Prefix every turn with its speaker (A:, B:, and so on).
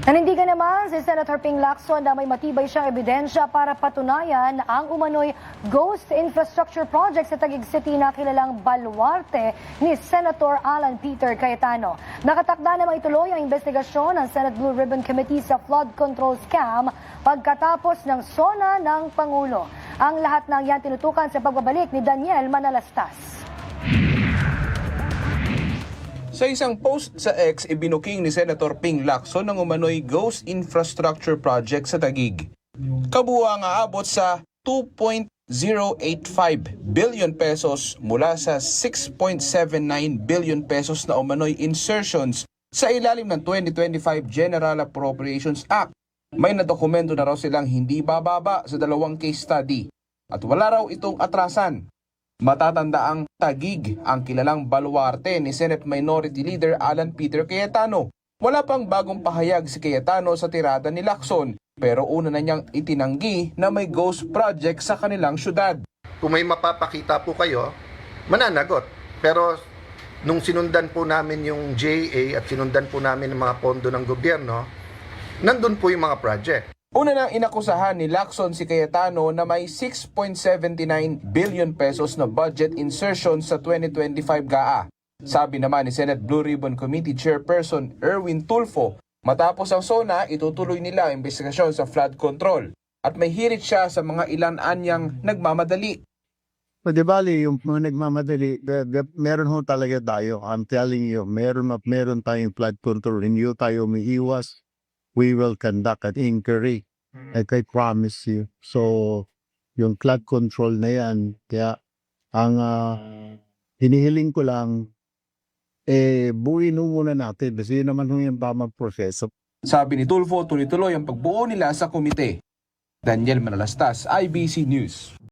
A: Nanindigan naman si Senator Ping Lacson na may matibay siyang ebidensya para patunayan ang umano'y ghost infrastructure project sa Taguig City na kilalang baluarte ni Senator Alan Peter Cayetano. Nakatakda namang ituloy ang investigasyon ng Senate Blue Ribbon Committee sa flood control scam pagkatapos ng SONA ng Pangulo. Ang lahat ng yan tinutukan sa pagbabalik ni Daniel Manalastas.
B: Sa isang post sa X, ibinuking ni Senator Ping Lacson ang umano'y ghost infrastructure project sa Taguig. Kabuuang aabot sa 2.085 billion pesos mula sa 6.79 billion pesos na umano'y insertions sa ilalim ng 2025 General Appropriations Act. May nadokumento na raw silang hindi bababa sa 2 case study at wala raw itong atrasan. Matatandaang Taguig ang kilalang baluarte ni Senate Minority Leader Alan Peter Cayetano. Wala pang bagong pahayag si Cayetano sa tirada ni Lacson, pero una na niyang itinanggi na may ghost project sa kanilang syudad.
C: Kung may mapapakita po kayo, mananagot. Pero nung sinundan po namin yung JA at sinundan po namin ang mga pondo ng gobyerno, nandun po yung mga project.
B: Una nang inakusahan ni Lacson si Cayetano na may 6.79 billion pesos na budget insertion sa 2025 GAA. Sabi naman ni Senate Blue Ribbon Committee Chairperson Erwin Tulfo, matapos ang SONA, itutuloy nila ang investigasyon sa flood control at may hirit siya sa mga ilan anyang nagmamadali.
D: Di bali, yung mga nagmamadali, meron ho talaga tayo. I'm telling you, meron tayong flood control. Hindi tayo umiiwas. We will conduct an inquiry. Like I promise you. So, yung flood control na yan, kaya ang hinihiling ko lang, buuin muna natin. Kasi yun naman yung tamang proseso.
B: Sabi ni Tulfo, tuloy-tuloy ang pagbuo nila sa komite. Daniel Manalastas, IBC News.